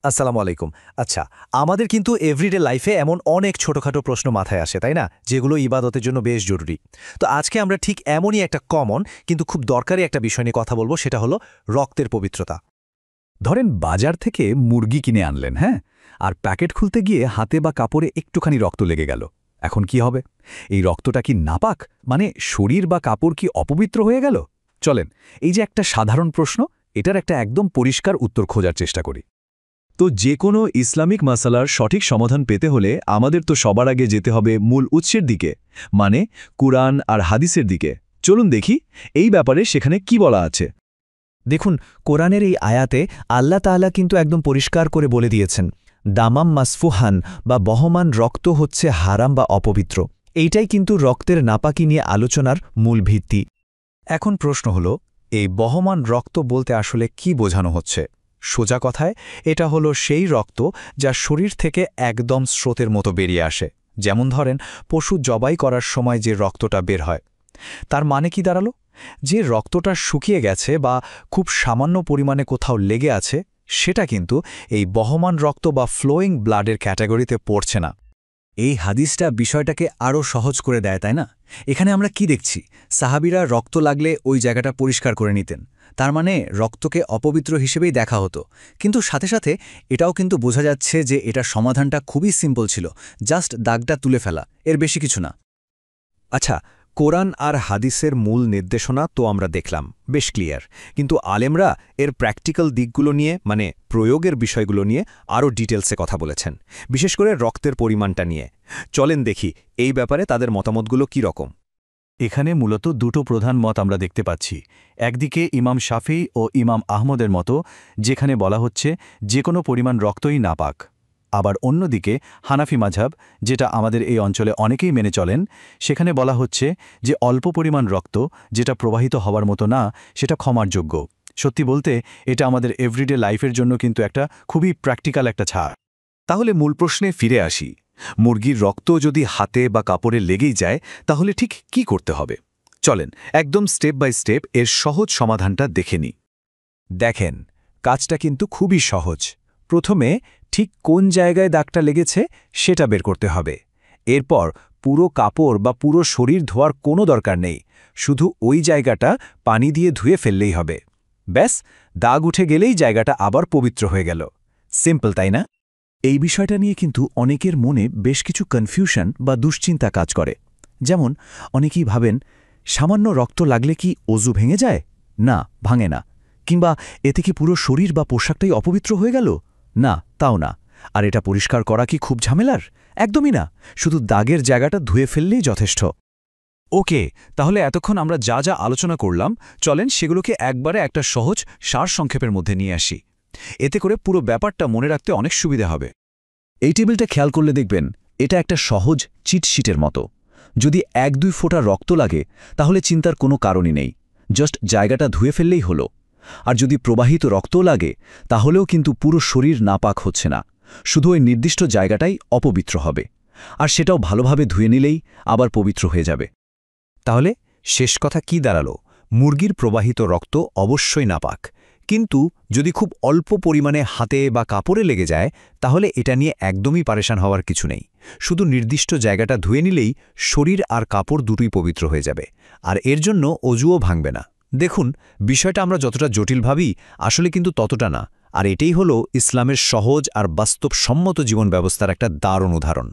আসসালামু আলাইকুম। আচ্ছা, আমাদের কিন্তু এভরিডে লাইফে এমন অনেক ছোটখাটো প্রশ্ন মাথায় আসে, তাই না? যেগুলো ইবাদতের জন্য বেশ জরুরি। তো আজকে আমরা ঠিক এমনই একটা কমন কিন্তু খুব দরকারি একটা বিষয় নিয়ে কথা বলবো, সেটা হলো রক্তের পবিত্রতা। ধরেন বাজার থেকে মুরগি কিনে আনলেন, হ্যাঁ, আর প্যাকেট খুলতে গিয়ে হাতে বা কাপড়ে একটুখানি রক্ত লেগে গেল। এখন কি হবে? এই রক্তটা কি নাপাক, মানে শরীর বা কাপড় কি অপবিত্র হয়ে গেল? চলেন, এই যে একটা সাধারণ প্রশ্ন, এটার একটা একদম পরিষ্কার উত্তর খোঁজার চেষ্টা করি। তো যে কোনো ইসলামিক মাসালার সঠিক সমাধান পেতে হলে আমাদের তো সবার আগে যেতে হবে মূল উৎসের দিকে, মানে কুরআন আর হাদিসের দিকে। চলুন দেখি এই ব্যাপারে সেখানে কি বলা আছে। দেখুন, কোরআনের এই আয়াতে আল্লাহ তাআলা কিন্তু একদম পরিষ্কার করে বলে দিয়েছেন, দামাম মাসফুহান বা বহমান রক্ত হচ্ছে হারাম বা অপবিত্র। এইটাই কিন্তু রক্তের নাপাকি নিয়ে আলোচনার মূল ভিত্তি। এখন প্রশ্ন হলো, এই বহমান রক্ত বলতে আসলে কি বোঝানো হচ্ছে? সোজা কথায় এটা হলো সেই রক্ত যা শরীর থেকে একদম স্রোতের মতো বেরিয়ে আসে। যেমন ধরেন পশু জবাই করার সময় যে রক্তটা বের হয়। তার মানে কি দাঁড়ালো? যে রক্তটা শুকিয়ে গেছে বা খুব সামান্য পরিমাণে কোথাও লেগে আছে, সেটা কিন্তু এই বহমান রক্ত বা ফ্লোয়িং ব্লাডের ক্যাটাগরিতে পড়ছে না। এই হাদিসটা বিষয়টাকে আরও সহজ করে দেয়, তাই না? এখানে আমরা কি দেখছি? সাহাবীরা রক্ত লাগলে ওই জায়গাটা পরিষ্কার করে নিতেন। তার মানে রক্তকে অপবিত্র হিসেবেই দেখা হতো। কিন্তু সাথে সাথে এটাও কিন্তু বোঝা যাচ্ছে যে এটার সমাধানটা খুবই সিম্পল ছিল, জাস্ট দাগটা তুলে ফেলা, এর বেশি কিছু না। আচ্ছা, কোরআন আর হাদিসের মূল নির্দেশনা তো আমরা দেখলাম, বেশ ক্লিয়ার। কিন্তু আলেমরা এর প্র্যাকটিক্যাল দিকগুলো নিয়ে, মানে প্রয়োগের বিষয়গুলো নিয়ে আরও ডিটেলসে কথা বলেছেন, বিশেষ করে রক্তের পরিমাণটা নিয়ে। চলেন দেখি এই ব্যাপারে তাদের মতামতগুলো কী রকম। এখানে মূলত দুটো প্রধান মত আমরা দেখতে পাচ্ছি। একদিকে ইমাম শাফি ও ইমাম আহমদের মতো, যেখানে বলা হচ্ছে যে কোনো পরিমাণ রক্তই নাপাক। আবার অন্যদিকে হানাফি মাযহাব, যেটা আমাদের এই অঞ্চলে অনেকেই মেনে চলেন, সেখানে বলা হচ্ছে যে অল্প পরিমাণ রক্ত যেটা প্রবাহিত হওয়ার মতো না, সেটা ক্ষমার যোগ্য। সত্যি বলতে এটা আমাদের এভরিডে লাইফের জন্য কিন্তু একটা খুবই প্র্যাকটিক্যাল একটা ছাড়। তাহলে মূল প্রশ্নে ফিরে আসি। মুরগির রক্ত যদি হাতে বা কাপড়ে লেগেই যায়, তাহলে ঠিক কি করতে হবে? চলেন একদম স্টেপ বাই স্টেপ এর সহজ সমাধানটা দেখে নিই। দেখেন, কাজটা কিন্তু খুবই সহজ। প্রথমে ঠিক কোন জায়গায় দাগটা লেগেছে সেটা বের করতে হবে। এরপর পুরো কাপড় বা পুরো শরীর ধোয়ার কোনো দরকার নেই, শুধু ওই জায়গাটা পানি দিয়ে ধুয়ে ফেললেই হবে। ব্যাস, দাগ উঠে গেলেই জায়গাটা আবার পবিত্র হয়ে গেল। সিম্পল, তাই না? এই বিষয়টা নিয়ে কিন্তু অনেকের মনে বেশ কিছু কনফিউশন বা দুশ্চিন্তা কাজ করে। যেমন অনেকেই ভাবেন, সামান্য রক্ত লাগলে কি অজু ভেঙে যায়? না, ভাঙে না। কিংবা এতে কি পুরো শরীর বা পোশাকটাই অপবিত্র হয়ে গেল? না, তাও না। আর এটা পরিষ্কার করা কি খুব ঝামেলার? একদমই না, শুধু দাগের জায়গাটা ধুয়ে ফেললেই যথেষ্ট। ওকে, তাহলে এতক্ষণ আমরা যা যা আলোচনা করলাম, চলেন সেগুলোকে একবারে একটা সহজ সারসংক্ষেপের মধ্যে নিয়ে আসি। এতে করে পুরো ব্যাপারটা মনে রাখতে অনেক সুবিধা হবে। এই টেবিলটা খেয়াল করলে দেখবেন, এটা একটা সহজ চিটশিটের মতো। যদি ১-২ ফোঁটা রক্ত লাগে, তাহলে চিন্তার কোনো কারণই নেই, জাস্ট জায়গাটা ধুয়ে ফেললেই হলো। আর যদি প্রবাহিত রক্তও লাগে, তাহলেও কিন্তু পুরো শরীর নাপাক হচ্ছে না, শুধু ওই নির্দিষ্ট জায়গাটাই অপবিত্র হবে। আর সেটাও ভালোভাবে ধুয়ে নিলেই আবার পবিত্র হয়ে যাবে। তাহলে শেষ কথা কি দাঁড়ালো? মুরগির প্রবাহিত রক্ত অবশ্যই নাপাক, কিন্তু যদি খুব অল্প পরিমাণে হাতে বা কাপড়ে লেগে যায়, তাহলে এটা নিয়ে একদমই পারেশান হওয়ার কিছু নেই। শুধু নির্দিষ্ট জায়গাটা ধুয়ে নিলেই শরীর আর কাপড় দুটোই পবিত্র হয়ে যাবে, আর এর জন্য অজুও ভাঙবে না। দেখুন, বিষয়টা আমরা যতটা জটিল ভাবি, আসলে কিন্তু ততটা না। আর এটাই হলো ইসলামের সহজ আর বাস্তবসম্মত জীবন ব্যবস্থার একটা দারুণ উদাহরণ।